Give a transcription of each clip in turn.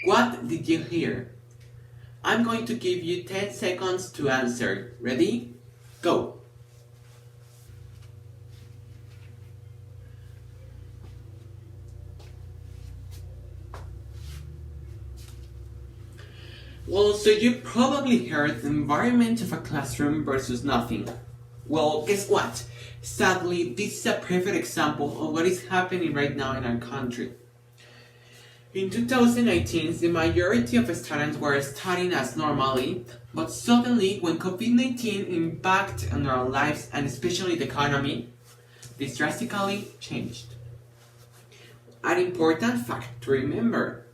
What did you hear? I'm going to give you 10 seconds to answer. Ready? Go! Well, so you probably heard the environment of a classroom versus nothing. Well, guess what? Sadly, this is a perfect example of what is happening right now in our country. In 2019, the majority of students were studying as normally, but suddenly when COVID-19 impacted on our lives and especially the economy, this drastically changed. An important fact to remember: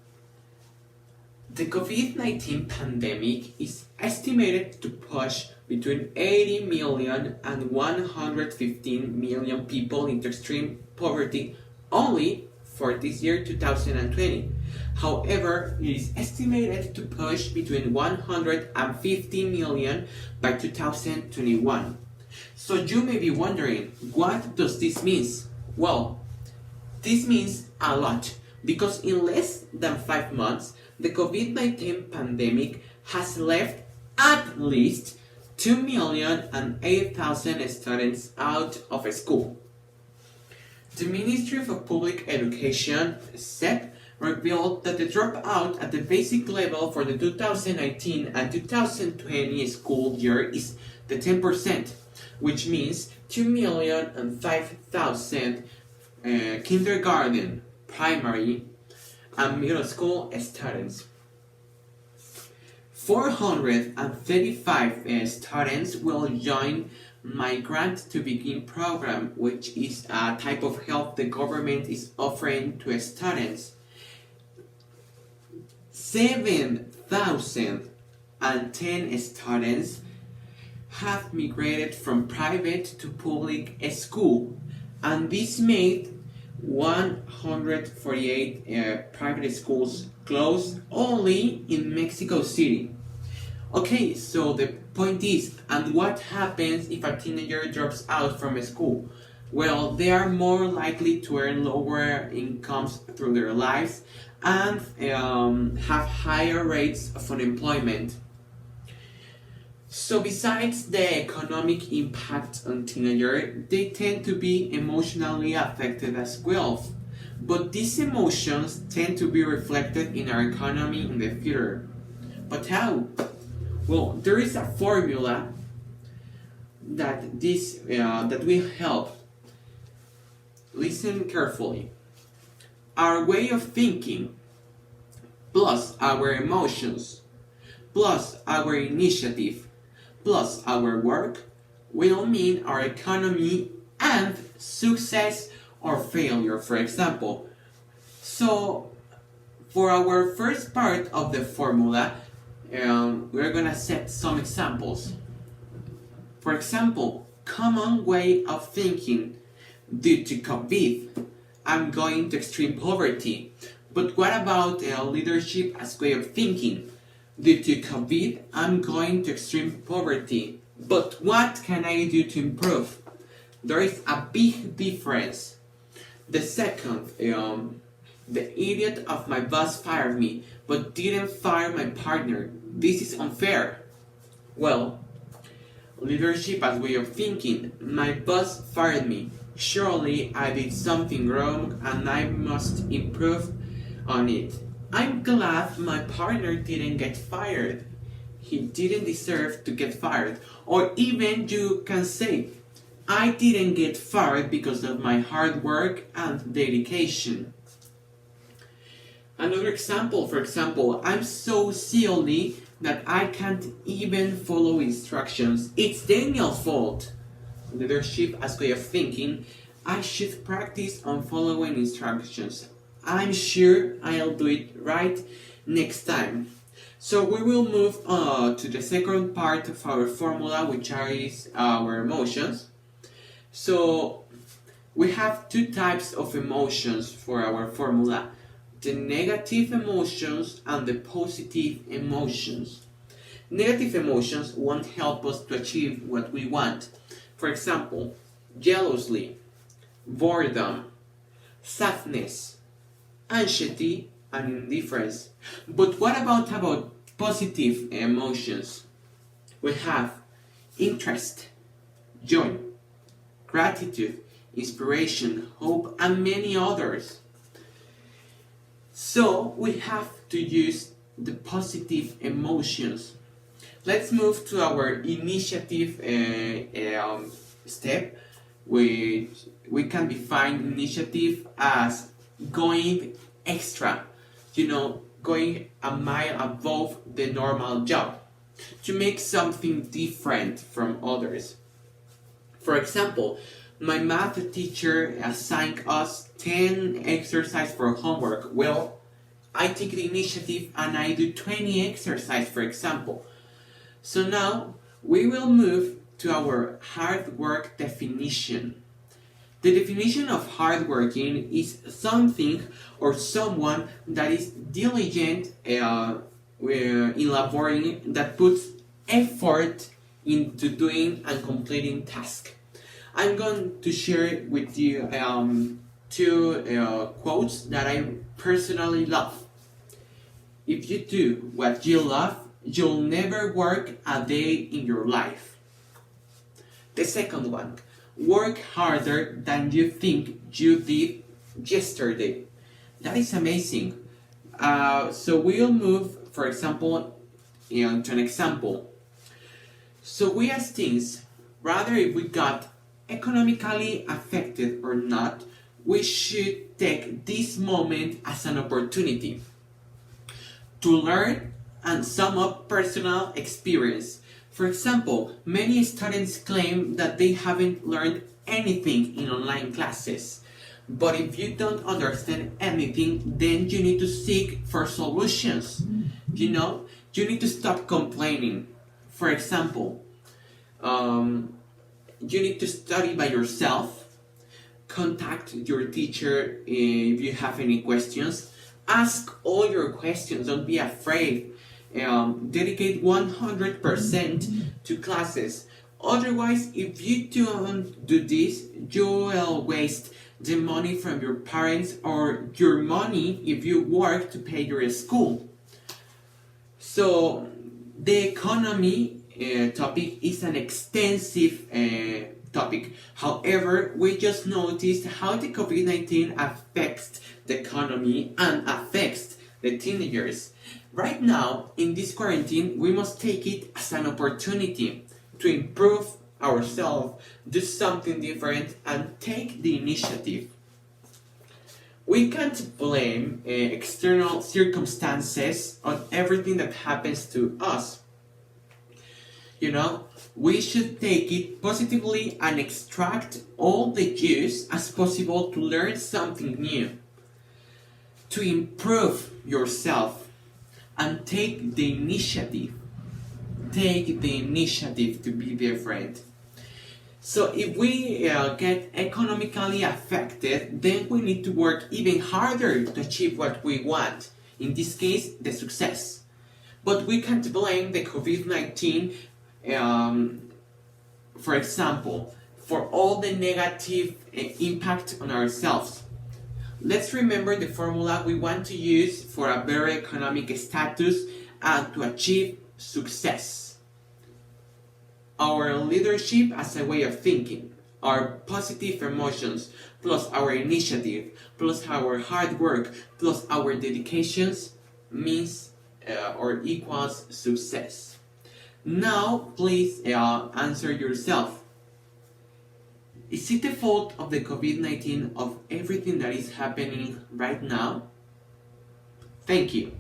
the COVID-19 pandemic is estimated to push between 80 million and 115 million people into extreme poverty only for this year 2020. However, it is estimated to push between 150 million by 2021. So you may be wondering, what does this mean? Well, this means a lot, because in less than 5 months, the COVID-19 pandemic has left at least 2,008,000 students out of school. The Ministry of Public Education, SEP, revealed that the dropout at the basic level for the 2019 and 2020 school year is the 10%, which means 2,005,000 kindergarten, primary, and middle school students. 435 students will join My Grant to Begin program, which is a type of help the government is offering to students. 7,010 students have migrated from private to public school, and this made 148 private schools close only in Mexico City. Okay, so the point is, and what happens if a teenager drops out from school? Well, they are more likely to earn lower incomes through their lives and have higher rates of unemployment. So besides the economic impact on teenagers, they tend to be emotionally affected as well. But these emotions tend to be reflected in our economy in the future. But how? Well, there is a formula that will help. Listen carefully. Our way of thinking plus our emotions plus our initiative plus our work will mean our economy and success or failure, for example. So, for our first part of the formula, we're gonna set some examples. For example, common way of thinking: due to COVID, I'm going to extreme poverty. But what about leadership as way of thinking? Due to COVID, I'm going to extreme poverty. But what can I do to improve? There is a big difference. The second, the idiot of my boss fired me, but didn't fire my partner. This is unfair. Well, leadership as way of thinking: my boss fired me. Surely I did something wrong and I must improve on it. I'm glad my partner didn't get fired. He didn't deserve to get fired. Or even you can say, I didn't get fired because of my hard work and dedication. Another example, for example, I'm so silly that I can't even follow instructions. It's Daniel's fault. Leadership as way of thinking: I should practice on following instructions. I'm sure I'll do it right next time. So we will move to the second part of our formula, which is our emotions. So we have two types of emotions for our formula: the negative emotions and the positive emotions. Negative emotions won't help us to achieve what we want. For example, jealousy, boredom, sadness, anxiety, and indifference. But what about positive emotions? We have interest, joy, gratitude, inspiration, hope, and many others. So we have to use the positive emotions. Let's move to our initiative step, which we can define initiative as going extra, going a mile above the normal job to make something different from others. For example, my math teacher assigned us 10 exercises for homework. Well, I take the initiative and I do 20 exercises, for example. So now we will move to our hard work definition. The definition of hardworking is something or someone that is diligent in laboring, that puts effort into doing and completing tasks. I'm going to share with you two quotes that I personally love. If you do what you love, you'll never work a day in your life. The second one, work harder than you think you did yesterday. That is amazing. So we'll move, for example, to an example. So we as teens, rather if we got economically affected or not, we should take this moment as an opportunity to learn and sum up personal experience. For example, many students claim that they haven't learned anything in online classes. But if you don't understand anything, then you need to seek for solutions. You need to stop complaining. For example, you need to study by yourself, contact your teacher if you have any questions, ask all your questions, don't be afraid, dedicate 100% to classes. Otherwise, if you don't do this, you will waste the money from your parents or your money if you work to pay your school. So the economy topic is an extensive topic. However, we just noticed how the COVID-19 affects the economy and affects the teenagers. Right now, in this quarantine, we must take it as an opportunity to improve ourselves, do something different, and take the initiative. We can't blame external circumstances on everything that happens to us. We should take it positively and extract all the juice as possible to learn something new, to improve yourself, and take the initiative. Take the initiative to be different. So if we get economically affected, then we need to work even harder to achieve what we want. In this case, the success. But we can't blame the COVID-19, for example, for all the negative impact on ourselves. Let's remember the formula we want to use for a better economic status and to achieve success. Our leadership as a way of thinking, our positive emotions, plus our initiative, plus our hard work, plus our dedications means or equals success. Now, please answer yourself. Is it the fault of the COVID-19 of everything that is happening right now? Thank you.